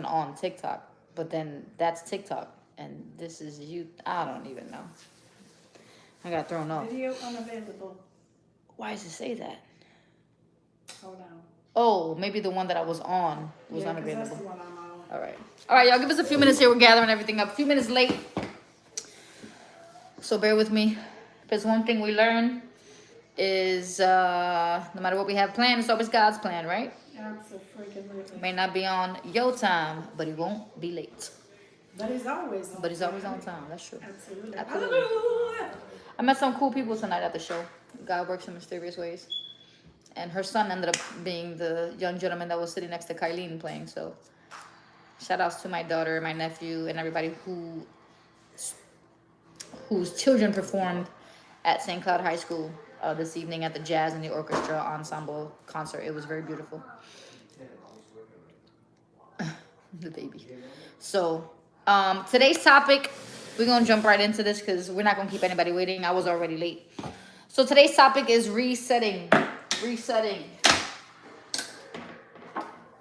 wasn't on TikTok, but then that's TikTok, and this is you. I don't even know. I got thrown off. Video unavailable. Why does it say that? Hold on. Oh, maybe the one that I was on was Yeah, 'cause unavailable. that's the one I'm on. All right, y'all. Give us a few minutes here. We're gathering everything up. A few minutes late, so bear with me. If there's one thing we learn is no matter what we have planned, it's always God's plan, right? Absolutely. May not be on your time, but he won't be late. But he's always on. But he's always on time. That's true. Absolutely. Absolutely. Hallelujah. I met some cool people tonight at the show. God works in mysterious ways. And her son ended up being the young gentleman that was sitting next to Kylene playing. So shout outs to my daughter, my nephew, and everybody whose children performed at St. Cloud High School this evening at the Jazz and the Orchestra Ensemble concert. It was very beautiful. The baby. So today's topic, we're going to jump right into this because we're not going to keep anybody waiting. I was already late. So today's topic is resetting.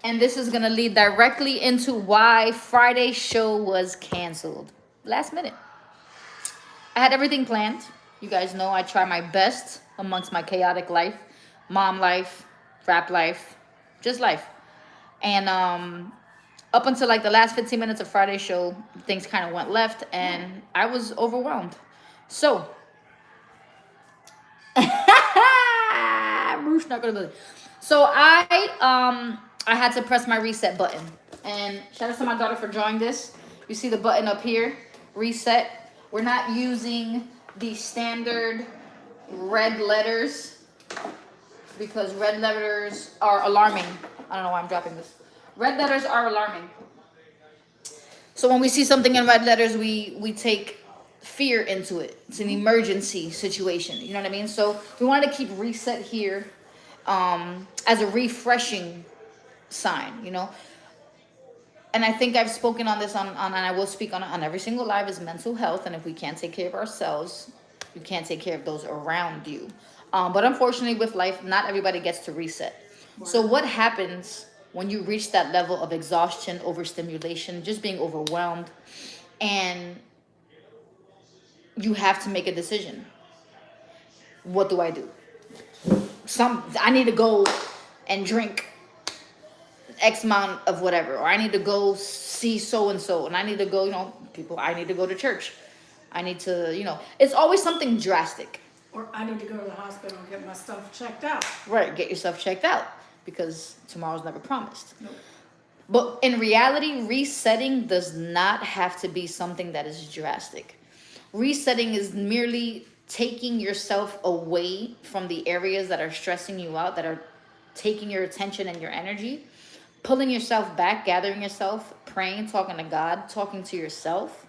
And this is going to lead directly into why Friday's show was canceled. Last minute. I had everything planned. You guys know I try my best amongst my chaotic life. Mom life, rap life, just life. And up until like the last 15 minutes of Friday's show, things kind of went left and I was overwhelmed. So, Bruce not gonna believe. So I had to press my reset button. And shout out to my daughter for drawing this. You see the button up here, reset. We're not using the standard red letters because red letters are alarming. I don't know why I'm dropping this. Red letters are alarming. So when we see something in red letters, we take fear into it. It's an emergency situation. You know what I mean? So we wanted to keep reset here as a refreshing sign, you know. And I think I've spoken on this on and I will speak on every single live is mental health. And if we can't take care of ourselves, you can't take care of those around you. But unfortunately with life, not everybody gets to reset. Wow. So what happens when you reach that level of exhaustion, overstimulation, just being overwhelmed, and you have to make a decision? What do I do? I need to go and drink X amount of whatever, or I need to go see so-and-so, and I need to go, I need to go to church. I need to, it's always something drastic. Or I need to go to the hospital and get my stuff checked out. Right, get yourself checked out, because tomorrow's never promised. Nope. But in reality, resetting does not have to be something that is drastic. Resetting is merely taking yourself away from the areas that are stressing you out, that are taking your attention and your energy, pulling yourself back, gathering yourself, praying, talking to God, talking to yourself,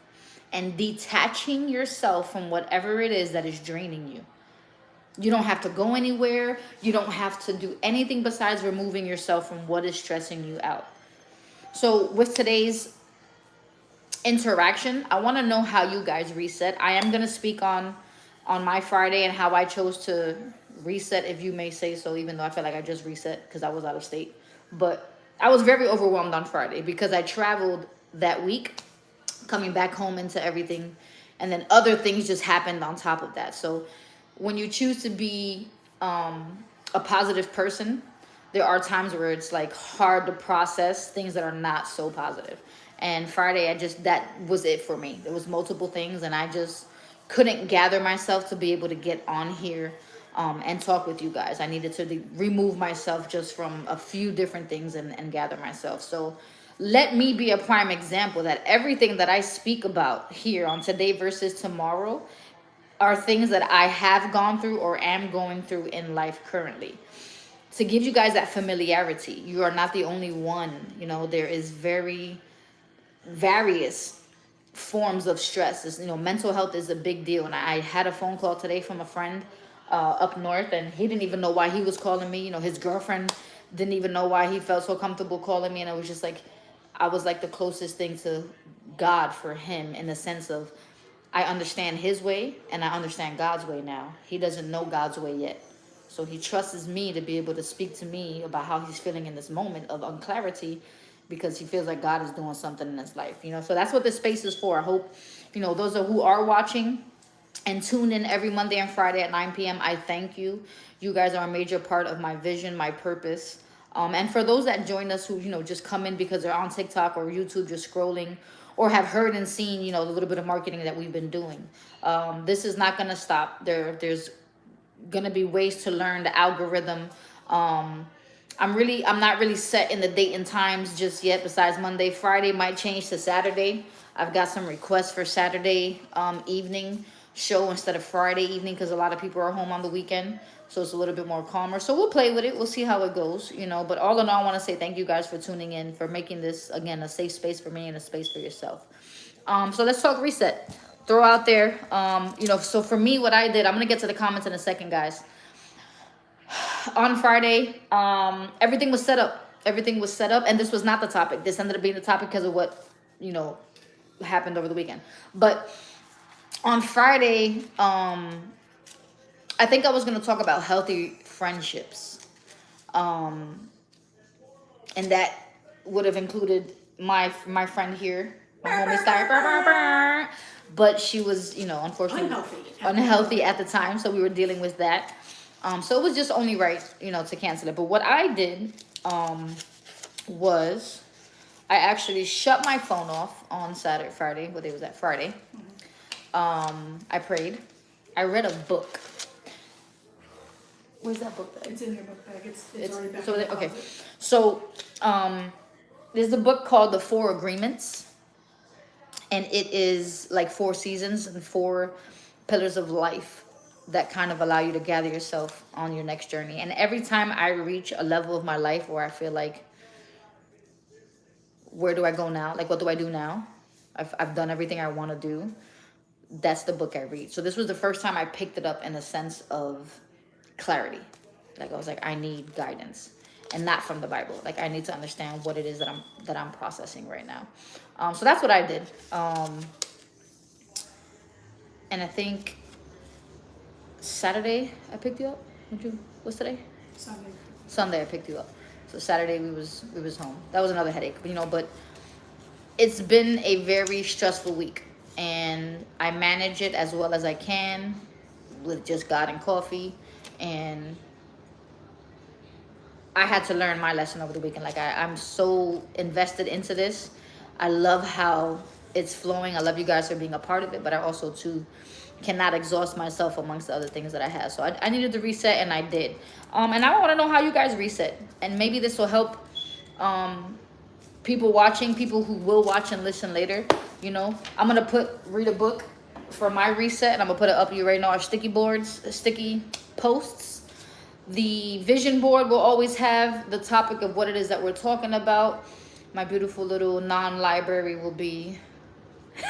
and detaching yourself from whatever it is that is draining you. You don't have to go anywhere. You don't have to do anything besides removing yourself from what is stressing you out. So with today's interaction, I want to know how you guys reset. I am going to speak on my Friday and how I chose to reset, if you may say so, even though I feel like I just reset because I was out of state. But I was very overwhelmed on Friday because I traveled that week, coming back home into everything, and then other things just happened on top of that. So when you choose to be a positive person, there are times where it's like hard to process things that are not so positive. And Friday, that was it for me. There was multiple things, and I just couldn't gather myself to be able to get on here and talk with you guys. I needed to remove myself just from a few different things and gather myself. So let me be a prime example that everything that I speak about here on Today versus Tomorrow are things that I have gone through or am going through in life currently. To give you guys that familiarity, you are not the only one. There is various forms of stress. Mental health is a big deal. And I had a phone call today from a friend up north, and he didn't even know why he was calling me. His girlfriend didn't even know why he felt so comfortable calling me. And it was just like, I was like the closest thing to God for him, in the sense of, I understand his way and I understand God's way now. He doesn't know God's way yet. So he trusts me to be able to speak to me about how he's feeling in this moment of unclarity, because he feels like God is doing something in his life, you know. So that's what this space is for. I hope, you know, those who are watching and tune in every Monday and Friday at 9 p.m. I thank you. You guys are a major part of my vision, my purpose. And for those that join us who, you know, just come in because they're on TikTok or YouTube just scrolling, or have heard and seen, you know, the little bit of marketing that we've been doing. This is not going to stop. There's going to be ways to learn the algorithm. I'm not really set in the date and times just yet, besides Monday. Friday might change to Saturday. I've got some requests for Saturday evening show instead of Friday evening, because a lot of people are home on the weekend, so it's a little bit more calmer. So we'll play with it, we'll see how it goes, you know. But all in all, I want to say thank you guys for tuning in, for making this again a safe space for me and a space for yourself. So let's talk reset. Throw out there, you know, so for me, what I did, I'm gonna get to the comments in a second, guys. On Friday, everything was set up, and this was not the topic. This ended up being the topic because of what, you know, happened over the weekend. But on Friday, I think I was going to talk about healthy friendships. And that would have included my friend here, my homie Star. But she was, you know, unfortunately unhealthy at the time, so we were dealing with that. So it was just only right, you know, to cancel it. But what I did was I actually shut my phone off on Friday. What day was that? Friday. I prayed. I read a book. Where's that book bag? It's in your book bag. It's already back so in the okay. closet. So there's a book called The 4 Agreements, and it is like 4 seasons and 4 pillars of life that kind of allow you to gather yourself on your next journey. And every time I reach a level of my life where I feel like, where do I go now? Like, what do I do now? I've done everything I want to do. That's the book I read. So this was the first time I picked it up in a sense of clarity. Like, I was like, I need guidance, and not from the Bible. Like, I need to understand what it is that I'm processing right now. So that's what I did. And I think Saturday I picked you up. What's today? Sunday I picked you up. So Saturday we was home. That was another headache, you know. But it's been a very stressful week, and I manage it as well as I can with just God and coffee. And I had to learn my lesson over the weekend. Like, I'm so invested into this. I love how it's flowing. I love you guys for being a part of it, but I also too cannot exhaust myself amongst the other things that I have. So I needed to reset, and I did. And I want to know how you guys reset, and maybe this will help people watching, people who will watch and listen later. You know, I'm gonna read a book for my reset, and I'm gonna put it up. You already know our sticky posts. The vision board will always have the topic of what it is that we're talking about. My beautiful little non-library will be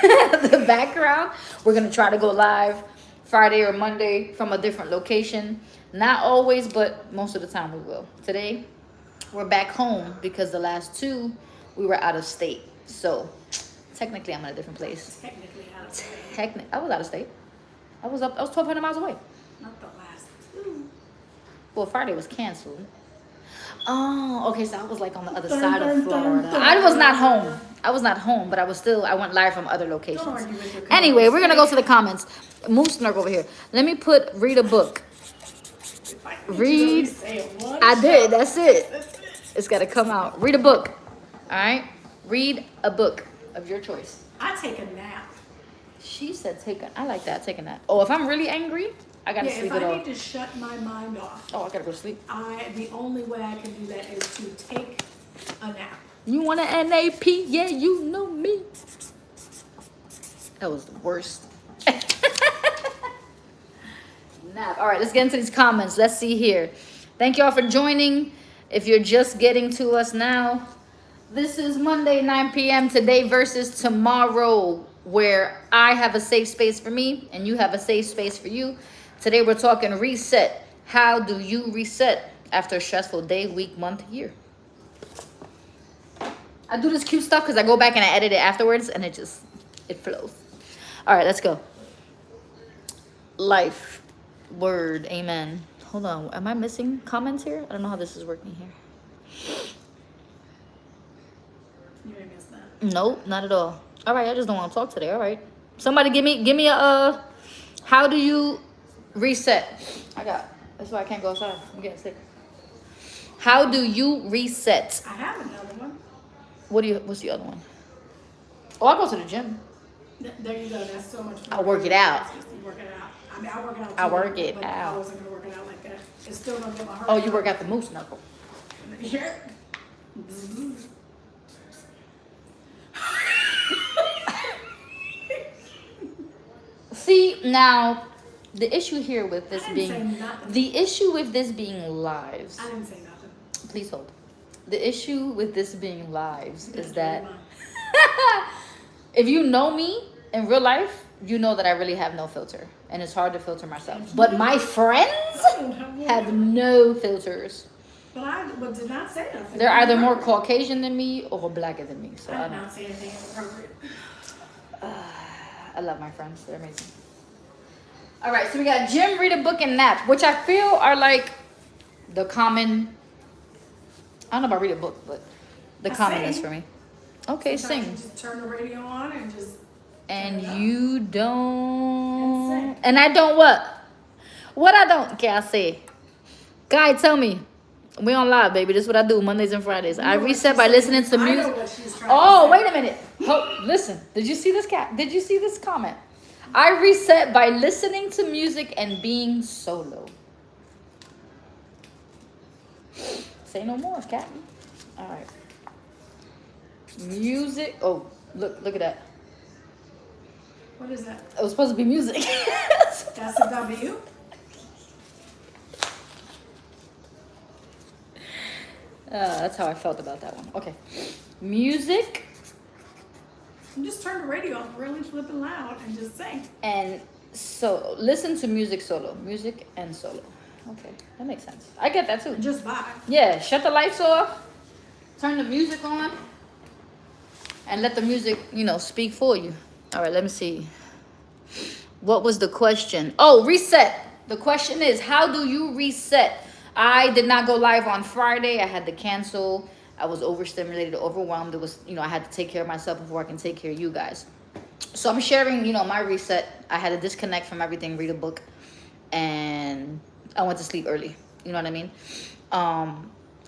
the background. We're gonna try to go live Friday or Monday from a different location. Not always, but most of the time we will. Today, we're back home because the last 2 we were out of state. So technically I'm in a different place. Technically out of state. I was out of state. I was 1,200 miles away. Not the last 2. Well, Friday was canceled. Oh, okay, so I was like on the other side of Florida. I was not home, but I went live from other locations. Don't argue with your Anyway, we're gonna go to the comments. Moose Snark over here. Let me read a book. Read. I did, that's it. It's gotta come out. Read a book. Alright? Read a book of your choice. I take a nap. She said I like that, take a nap. Oh, if I'm really angry, I gotta sleep if it I off. need to shut my mind off, Oh, I gotta go sleep. the only way I can do that is to take a nap. You want an NAP? Yeah, you know me. That was the worst. Nap. All right, let's get into these comments. Let's see here. Thank y'all for joining. If you're just getting to us now, this is Monday, 9 p.m. Today versus tomorrow, where I have a safe space for me and you have a safe space for you. Today we're talking reset. How do you reset after a stressful day, week, month, year? I do this cute stuff because I go back and I edit it afterwards, and it flows. All right, let's go. Life, word, amen. Hold on, am I missing comments here? I don't know how this is working here. You ain't missed that. Nope, not at all. All right, I just don't want to talk today. All right. Somebody give me a how do you reset? That's why I can't go outside. I'm getting sick. How do you reset? I have another one. What's the other one? Oh, I go to the gym. There you go. That's so much fun. I work it out. You work it out. I mean, I work it out. I too, work it but out. I wasn't gonna work it out like that. It's still gonna get my heart. Oh, you work out the moose knuckle. Here. See, now the issue here with this I didn't say being nothing. the issue with this being lives. I didn't say nothing. Please hold. The issue with this being lives is that if you know me in real life, you know that I really have no filter, and it's hard to filter myself. But my friends have no filters. But I did not say nothing. They're either more Caucasian than me or blacker than me. So I I did don't. not say anything inappropriate. I love my friends. They're amazing. All right, so we got gym, read a book, and nap, which I feel are like the common. I don't know about read a book, but the I commonness sing. for me. Okay, Sometimes sing. you just turn the radio on and just. And turn it up. you don't. And sing. And I don't what? What I don't? Okay, I say. Guy, tell me. We on live, baby. This is what I do Mondays and Fridays. I know what reset she's by saying. listening to I know music. what she's trying Oh, to wait say. a minute. Listen. Did you see this cat? Did you see this comment? I reset by listening to music and being solo. Say no more, cat. All right. Music. Oh, look at that. What is that? It was supposed to be music. That's a W? That's how I felt about that one. Okay. Music You just turn the radio off really flipping loud and just sing. and so listen to music solo. Music and solo. Okay, that makes sense. I get that too. And just vibe. Yeah, shut the lights off, turn the music on, and let the music, speak for you. All right, let me see. What was the question? Oh, reset. The question is, how do you reset? I did not go live on Friday. I had to cancel. I was overstimulated, overwhelmed. It was, I had to take care of myself before I can take care of you guys. So I'm sharing, my reset. I had to disconnect from everything, read a book, and I went to sleep early. You know what I mean?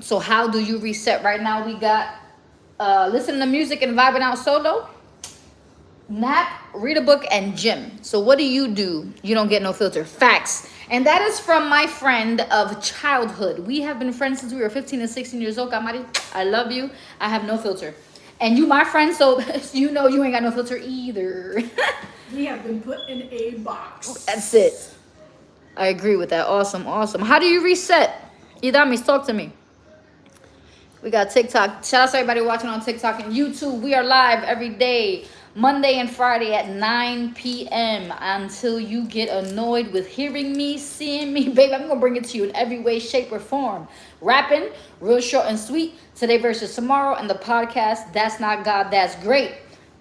So how do you reset? Right now we got listening to music and vibing out solo, nap, read a book, and gym. So what do? You don't get no filter. Facts. And that is from my friend of childhood. We have been friends since we were 15 and 16 years old. Kamari, I love you. I have no filter. And you my friend, so you ain't got no filter either. We have been put in a box. That's it. I agree with that. Awesome. How do you reset? Idamis, talk to me. We got TikTok. Shout out to everybody watching on TikTok and YouTube. We are live every day, Monday and Friday at 9 p.m. until you get annoyed with hearing me, seeing me. Baby, I'm going to bring it to you in every way, shape, or form. Rapping, real short and sweet, today versus tomorrow, and the podcast, That's Not God, That's Great,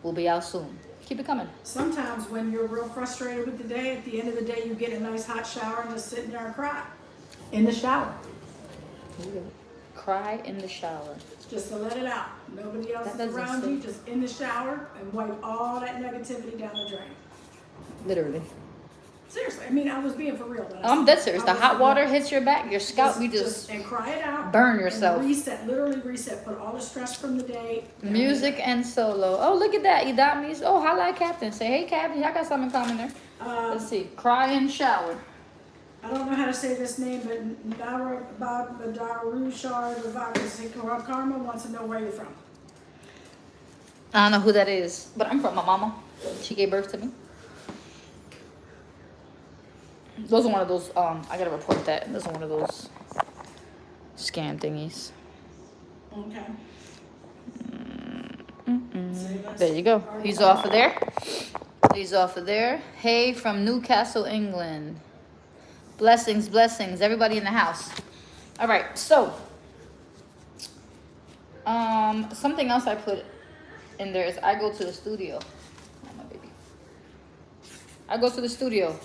will be out soon. Keep it coming. Sometimes when you're real frustrated with the day, at the end of the day, you get a nice hot shower and just sit in there and cry. In the shower. Cry in the shower. Just to let it out. Nobody else That is doesn't around seem- you. Just in the shower and wipe all that negativity down the drain. Literally. Seriously, I mean, I was being for real. When I I'm said dead that. serious. I The was hot for water real. hits your back, your scalp, you just and cry it out. burn And yourself. reset, literally reset. Put all the stress from the day. down Music there. and solo. Oh, look at that. Idamis. Oh, highlight Captain. Say, hey, Captain. I got something in common there. Let's see. Cry and shower. I don't know how to say this name, but Darushar Karma wants to know where you're from. I don't know who that is, but I'm from my mama. She gave birth to me. Those are one of those, I gotta report that. Those are one of those scam thingies. Okay. There you go. He's off of there. He's off of there. Hey, from Newcastle, England. Blessings. Everybody in the house. All right, so something else I put in there is I go to the studio. Oh, my baby. I go to the studio.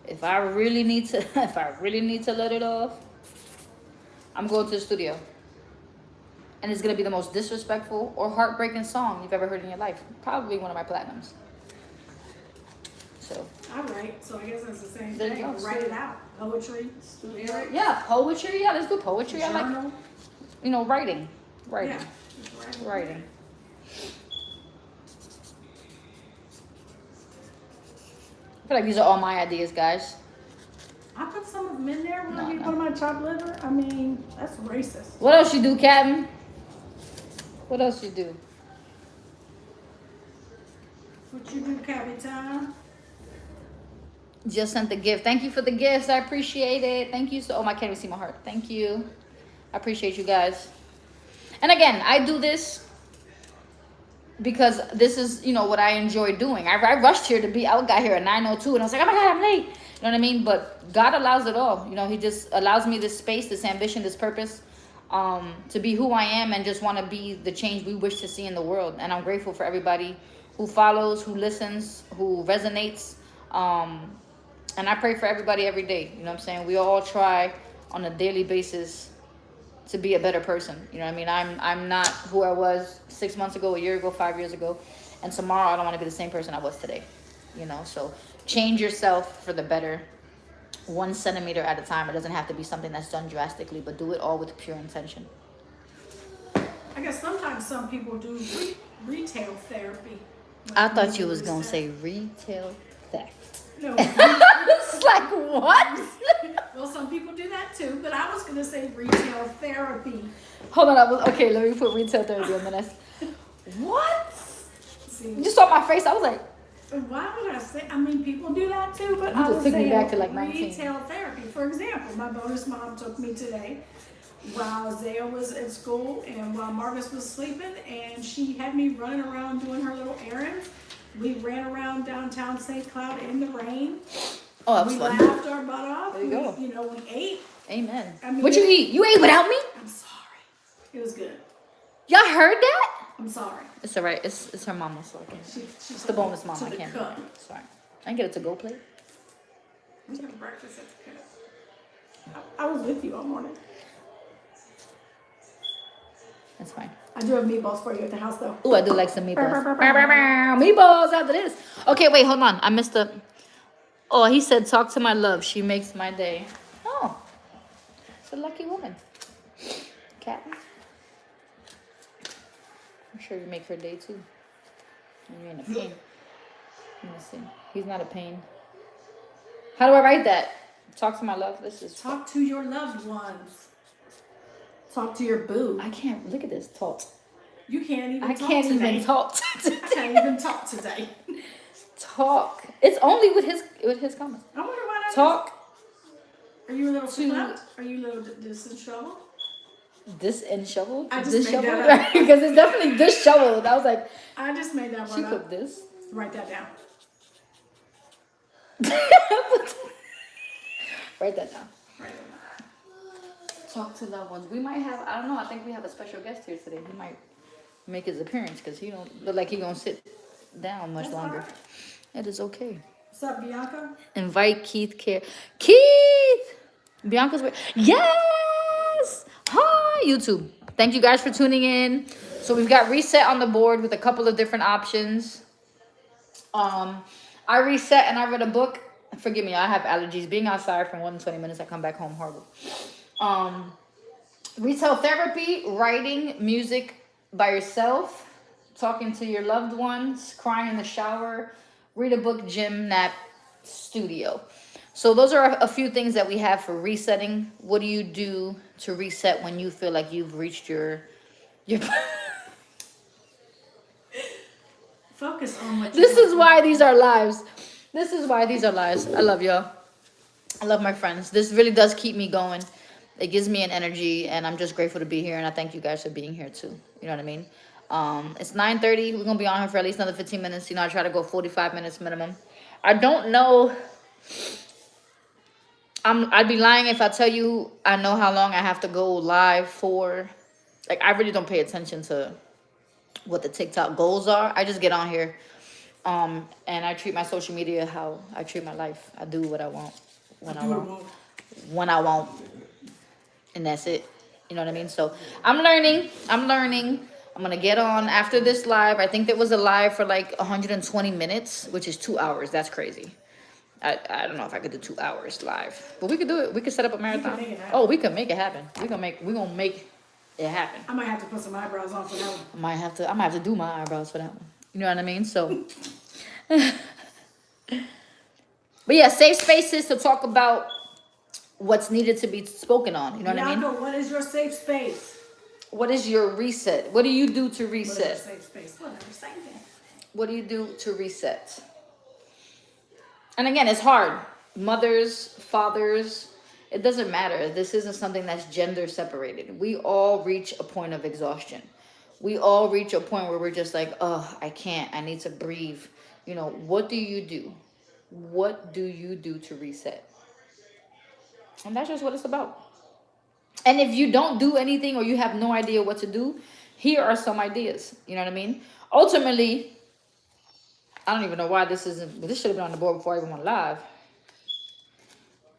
If I really need to let it off, I'm going to the studio. and it's gonna be the most disrespectful or heartbreaking song you've ever heard in your life. Probably one of my platinums. So I write, so I guess it's the same There you thing. go. Write it out. Poetry, lyrics, yeah, poetry. Yeah, let's do poetry. I like, journal. writing, Yeah, just write it. writing. I feel like these are all my ideas, guys. I put some of them in there. When No, you no. put my chopped liver, I mean, that's racist. What else you do, Captain? What else you do? What you do, Capitan? Just sent the gift. Thank you for the gifts. I appreciate it. Thank you so. Oh, I can't even see my heart. Thank you. I appreciate you guys. And again, I do this because this is, what I enjoy doing. I rushed here to be. I got here at 9:02, and I was like, oh my God, I'm late. You know what I mean? But God allows it all. He just allows me this space, this ambition, this purpose, to be who I am and just want to be the change we wish to see in the world. And I'm grateful for everybody who follows, who listens, who resonates. And I pray for everybody every day. You know what I'm saying? We all try on a daily basis to be a better person. You know what I mean? I'm not who I was 6 months ago, a year ago, 5 years ago. And tomorrow I don't want to be the same person I was today. So change yourself for the better, 1 centimeter at a time. It doesn't have to be something that's done drastically, but do it all with pure intention. I guess sometimes some people do retail therapy. I thought you was going to say retail theft. No. It's like, what? Well, some people do that too, but I was going to say retail therapy. Hold on. Okay, let me put retail therapy on the next. What? See, You saw my face. I was like, why would I say? I mean, people do that too, but You I just was took me saying back to, like, 19. retail therapy. For example, my bonus mom took me today while Zaya was at school and while Marcus was sleeping, and she had me running around doing her little errands. We ran around downtown St. Cloud in the rain. oh, that was We fun. laughed our butt off. There you go. We ate. Amen. I mean, What you eat? You ate without me? I'm sorry. It was good. Y'all heard that? I'm sorry. It's all right. It's her mama, so I can't. She's It's the bonus mom. to I the can't. cook. Sorry. I can get it to go plate. We had breakfast at the cook. I was with you all morning. That's fine. I do have meatballs for you at the house though. Ooh, I do like some meatballs. Meatballs after this. Okay, wait, hold on. I missed the. Oh, he said, talk to my love. She makes my day. Oh, it's a lucky woman. Cat. I'm sure you make her day too. And you're in a pain. Let me see. He's not a pain. How do I write that? Talk to my love. This is. Talk to your loved ones. Talk to your boo. I can't look at this. Talk. You can't even I talk can't today. even talk. I can't even talk today. Talk. It's only with his comments. I wonder why that Talk. is. Are you a little to- flipped? Are you a little disheveled? This and shovel. I just This made shovel. that up. Because it's definitely this shovel. I was like, I just made that she one up. put this. Write that down. Write that down. Write it down. Talk to loved ones. We might have. I don't know. I think we have a special guest here today. He might make his appearance because he don't look like he gonna sit down much That's longer. all right. It is okay. What's up, Bianca? Invite Keith Care. Keith! Bianca's way. Yes! Hi, YouTube. Thank you guys for tuning in. So we've got reset on the board with a couple of different options. I reset and I read a book. Forgive me, I have allergies. Being outside for more than 20 minutes, I come back home horrible. Retail therapy, writing, music by yourself, talking to your loved ones, crying in the shower, read a book, gym, nap, studio. So those are a few things that we have for resetting. What do you do to reset when you feel like you've reached your Focus on what This is why these are lives. This is why these are lives. I love y'all. I love my friends. This really does keep me going. It gives me an energy, and I'm just grateful to be here, and I thank you guys for being here too. You know what I mean? It's 9:30. We're gonna be on here for at least another 15 minutes. I try to go 45 minutes minimum. I don't know. I'd be lying if I tell you I know how long I have to go live for. Like, I really don't pay attention to what the TikTok goals are. I just get on here, and I treat my social media how I treat my life. I do what I want when I want, and that's it. You know what I mean? So I'm learning. I'm gonna get on after this live. I think there was a live for like 120 minutes, which is 2 hours. That's crazy. I don't know if I could do 2 hours live, but we could do it. We could set up a marathon. make it happen. Oh, we could make it happen. We gonna make it happen. I might have to put some eyebrows on for that one. I might have to do my eyebrows for that one. You know what I mean? So, but yeah, safe spaces to talk about what's needed to be spoken on. You know what I mean? Bianca, what is your safe space? What is your reset? What do you do to What is your reset? safe space? Whatever, same thing. What do you do to reset? And again, it's hard. Mothers, fathers, it doesn't matter. This isn't something that's gender separated. We all reach a point of exhaustion. We all reach a point where we're just like, oh, I can't. I need to breathe. You know, what do you do? What do you do to reset? And that's just what it's about. And if you don't do anything or you have no idea what to do, here are some ideas. You know what I mean? Ultimately, I don't even know why this isn't, but this should have been on the board before I even went live.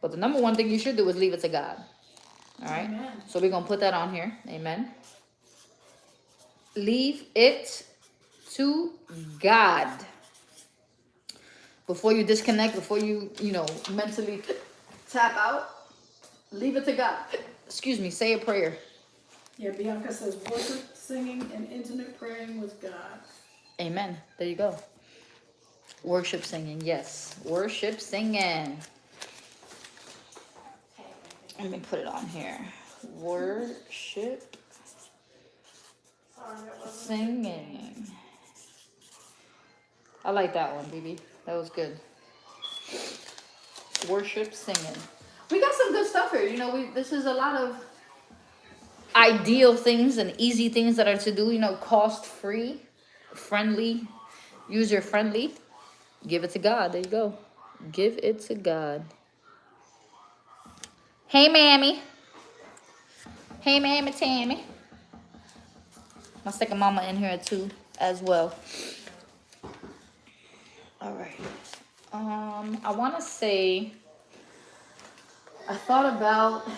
But the number one thing you should do is leave it to God. All right? Amen. So we're going to put that on here. Amen. Leave it to God. Before you disconnect, before you mentally tap out, leave it to God. Excuse me, say a prayer. Yeah, Bianca says worship, singing, and intimate praying with God. Amen. There you go. Worship singing, yes. Worship singing. Let me put it on here. Worship singing. I like that one, BB. That was good. Worship singing. We got some good stuff here. You know, this is a lot of ideal things and easy things that are to do. You know, cost free, friendly, user friendly. Give it to God. There you go. Give it to God. Hey, Mammy. Hey, Mammy Tammy. My second mama in here too, as well. All right. I want to say, I thought about,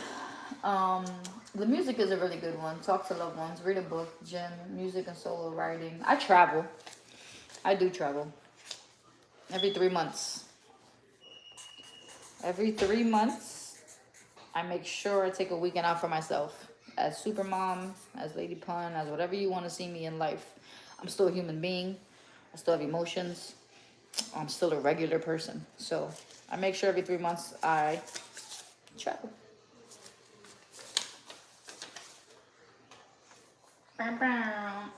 the music is a really good one. Talk to loved ones, read a book, gym, music and solo writing. I travel. I do travel. Every 3 months. Every 3 months, I make sure I take a weekend out for myself. As super mom, as Lady Pun, as whatever you want to see me in life. I'm still a human being. I still have emotions. I'm still a regular person. So I make sure every 3 months I travel.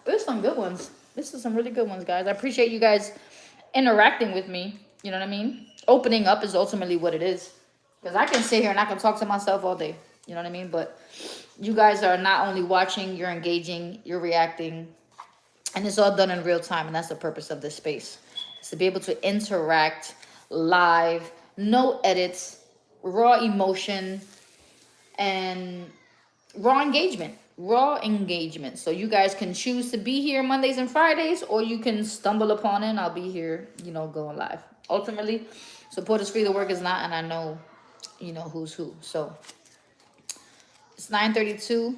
There's some good ones. This is some really good ones, guys. I appreciate you guys interacting with me. You know what I mean? Opening up is ultimately what it is. Because I can sit here and I can talk to myself all day. You know what I mean? But you guys are not only watching, you're engaging, you're reacting. And it's all done in real time. And that's the purpose of this space. It's to be able to interact live, no edits, raw emotion, and raw engagement. Raw engagement. So you guys can choose to be here Mondays and Fridays, or you can stumble upon it and I'll be here, going live. Ultimately, support is free, the work is not, and I know, who's who. So it's 9:32.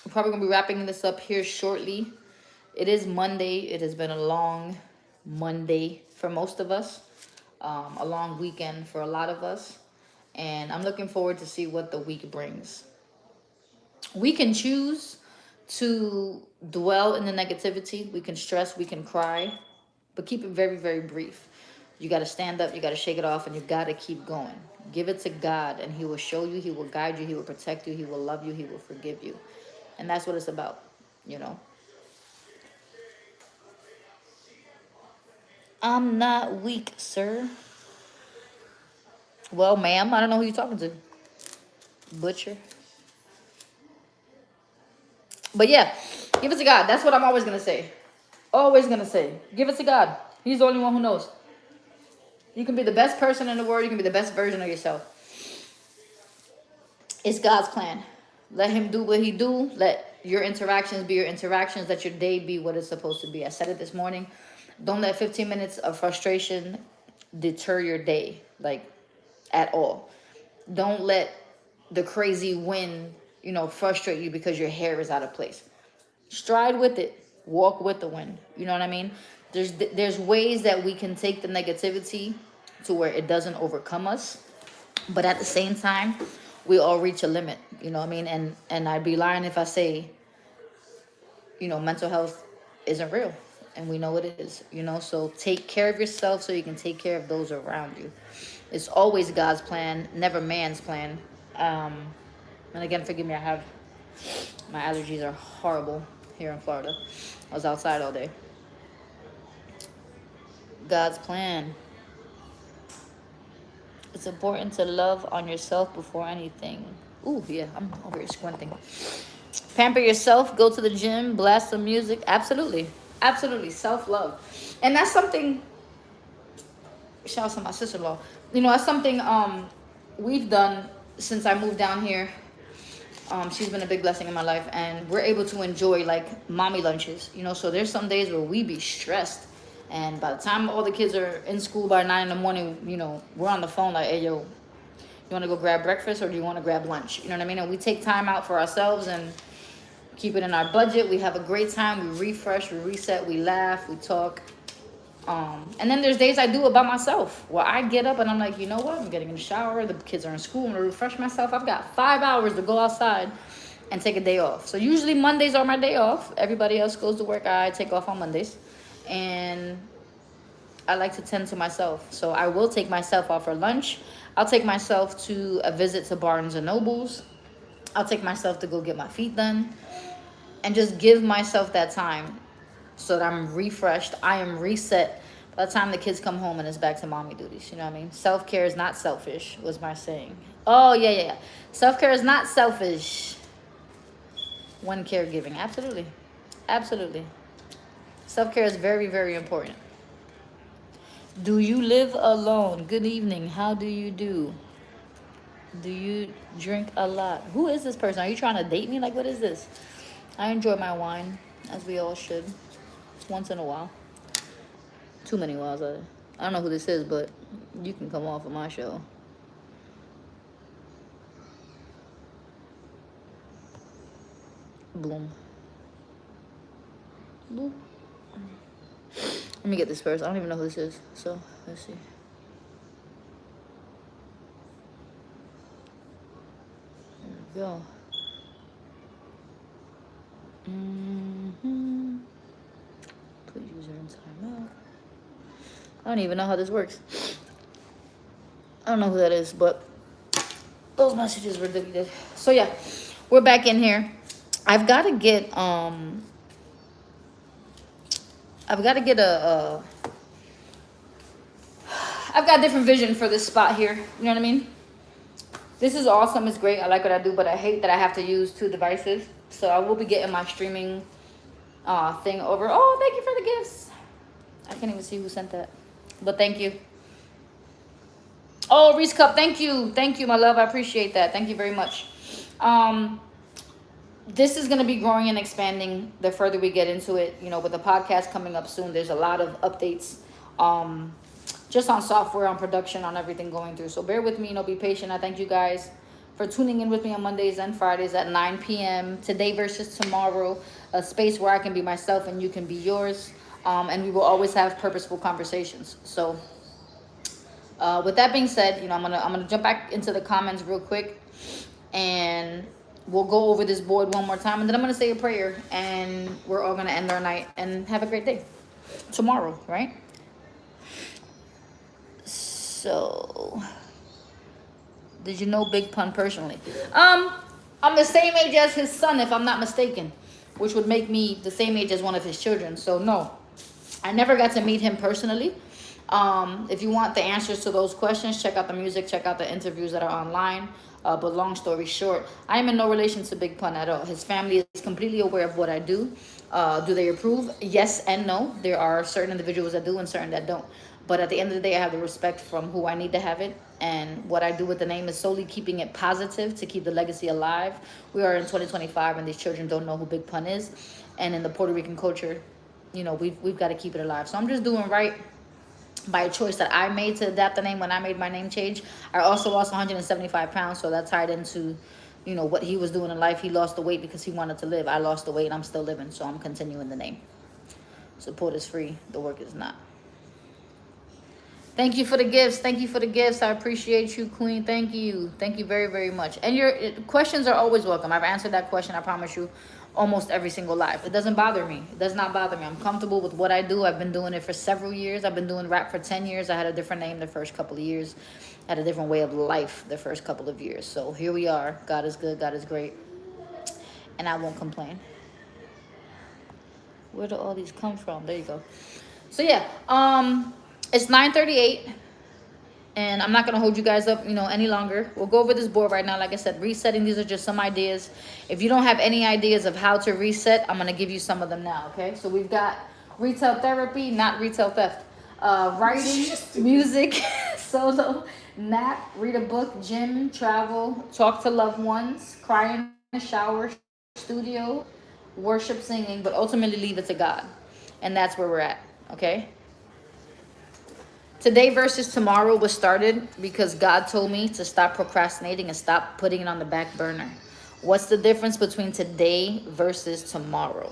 We're probably gonna be wrapping this up here shortly. It is Monday. It has been a long Monday for most of us. A long weekend for a lot of us. And I'm looking forward to see what the week brings. We can choose to dwell in the negativity. We can stress, we can cry, but keep it very, very brief. You got to stand up, you got to shake it off, and you got to keep going. Give it to God, and he will show you, he will guide you, he will protect you, he will love you, he will forgive you. And that's what it's about, I'm not weak, sir. Well, ma'am, I don't know who you're talking to. Butcher. But yeah, give it to God. That's what I'm always going to say. Always going to say. Give it to God. He's the only one who knows. You can be the best person in the world. You can be the best version of yourself. It's God's plan. Let him do what he do. Let your interactions be your interactions. Let your day be what it's supposed to be. I said it this morning. Don't let 15 minutes of frustration deter your day, at all. Don't let the crazy win frustrate you because your hair is out of place. Stride with it, walk with the wind. You know what I mean? There's ways that we can take the negativity to where it doesn't overcome us, but at the same time, we all reach a limit. You know what I mean? And I'd be lying if I say, mental health isn't real, and we know it is. So take care of yourself so you can take care of those around you. It's always God's plan, never man's plan. And again, forgive me, my allergies are horrible here in Florida. I was outside all day. God's plan. It's important to love on yourself before anything. Ooh, yeah, I'm over here squinting. Pamper yourself, go to the gym, blast some music. Absolutely. Absolutely. Self-love. And that's something, shout out to my sister-in-law. That's something we've done since I moved down here. She's been a big blessing in my life, and we're able to enjoy like mommy lunches. So there's some days where we be stressed, and by the time all the kids are in school by 9 in the morning, we're on the phone like, hey, yo, you want to go grab breakfast or do you want to grab lunch? You know what I mean? And we take time out for ourselves and keep it in our budget. We have a great time. We refresh, we reset, we laugh, we talk. And then there's days I do it by myself where I get up and I'm like, you know what? I'm getting in the shower. The kids are in school. I'm going to refresh myself. I've got 5 hours to go outside and take a day off. So usually Mondays are my day off. Everybody else goes to work. I take off on Mondays. And I like to tend to myself. So I will take myself out for lunch. I'll take myself to a visit to Barnes and Nobles. I'll take myself to go get my feet done. And just give myself that time so that I'm refreshed. I am reset by the time the kids come home and it's back to mommy duties. You know what I mean? Self-care is not selfish, was my saying. Oh, yeah. Self-care is not selfish when caregiving. Absolutely. Absolutely. Self-care is very, very important. Do you live alone? Good evening. How do you do? Do you drink a lot? Who is this person? Are you trying to date me? Like, what is this? I enjoy my wine, as we all should. Once in a while. Too many whiles. I don't know who this is, but you can come off of my show. Boom. Boom. Let me get this first. I don't even know who this is. So, let's see. There we go. Put user in timeout. I don't even know how this works. I don't know who that is, but those messages were deleted. So yeah, we're back in here. I've got to get I've got a different vision for this spot here. You know what I mean? This is awesome. It's great. I like what I do, but I hate that I have to use 2 devices. So I will be getting my streaming thing over. Oh, thank you for the gifts. I can't even see who sent that, but thank you. Oh, Reese Cup, thank you, my love. I appreciate that. Thank you very much. This is going to be growing and expanding the further we get into it. With the podcast coming up soon, there's a lot of updates, just on software, on production, on everything going through. So bear with me. Be patient. I thank you guys for tuning in with me on Mondays and Fridays at 9 p.m. Today versus tomorrow, a space where I can be myself and you can be yours. And we will always have purposeful conversations. So with that being said, I'm gonna jump back into the comments real quick, and we'll go over this board one more time, and then I'm gonna say a prayer, and we're all gonna end our night and have a great day tomorrow, right? So, did you know Big Pun personally? I'm the same age as his son, if I'm not mistaken, which would make me the same age as one of his children. So no, I never got to meet him personally. If you want the answers to those questions, check out the music, check out the interviews that are online. But long story short, I am in no relation to Big Pun at all. His family is completely aware of what I do. Do they approve? Yes and no. There are certain individuals that do and certain that don't. But at the end of the day, I have the respect from who I need to have it. And what I do with the name is solely keeping it positive to keep the legacy alive. We are in 2025 and these children don't know who Big Pun is. And in the Puerto Rican culture, we've got to keep it alive. So I'm just doing right by a choice that I made to adapt the name when I made my name change. I also lost 175 pounds, so that tied into, you know, what he was doing in life. He lost the weight because he wanted to live. I lost the weight and I'm still living, so I'm continuing the name. Support is free, the work is not. Thank you for the gifts. Thank you for the gifts. I appreciate you, Queen. Thank you. Thank you very, very much. And your questions are always welcome. I've answered that question, I promise you, almost every single live. It doesn't bother me. It does not bother me. I'm comfortable with what I do. I've been doing it for several years. I've been doing rap for 10 years. I had a different name the first couple of years. I had a different way of life the first couple of years. So here we are. God is good. God is great. And I won't complain. Where do all these come from? There you go. So yeah, it's 9:38, and I'm not gonna hold you guys up, you know, any longer. We'll go over this board right now. Like I said, resetting. These are just some ideas. If you don't have any ideas of how to reset, I'm gonna give you some of them now. Okay. So we've got retail therapy, not retail theft. Writing, music, solo, nap, read a book, gym, travel, talk to loved ones, cry in the shower, studio, worship, singing, but ultimately leave it to God. And that's where we're at. Okay. Today versus tomorrow was started because God told me to stop procrastinating and stop putting it on the back burner. What's the difference between today versus tomorrow?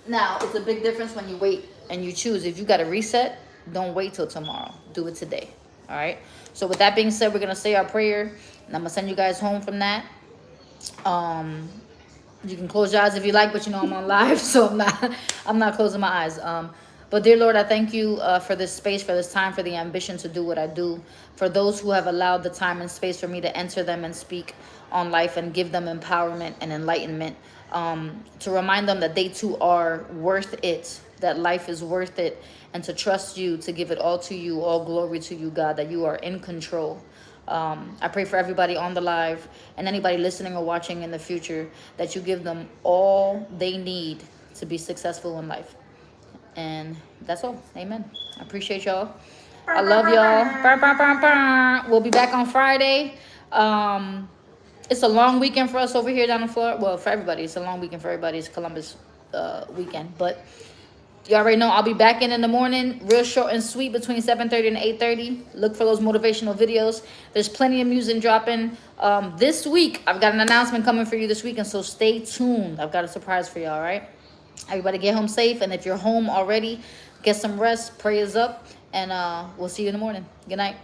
Now, it's a big difference when you wait and you choose. If you got to reset, don't wait till tomorrow. Do it today. All right? So with that being said, we're going to say our prayer, and I'm going to send you guys home from that. You can close your eyes if you like, but you know I'm on live, so I'm not closing my eyes. But dear Lord, I thank you for this space, for this time, for the ambition to do what I do, for those who have allowed the time and space for me to enter them and speak on life and give them empowerment and enlightenment, to remind them that they too are worth it, that life is worth it, and to trust you, to give it all to you, all glory to you, God, that you are in control. I pray for everybody on the live and anybody listening or watching in the future that you give them all they need to be successful in life. And that's all. Amen. I appreciate y'all. I love y'all. We'll be back on Friday. It's a long weekend for us over here down in Florida. Well, for everybody. It's a long weekend for everybody. It's Columbus weekend. But you already know I'll be back in the morning. Real short and sweet between 7:30 and 8:30. Look for those motivational videos. There's plenty of music dropping. This week, I've got an announcement coming for you this week. And so stay tuned. I've got a surprise for y'all, all right? Everybody get home safe, and if you're home already, get some rest, prayers up, and we'll see you in the morning. Good night.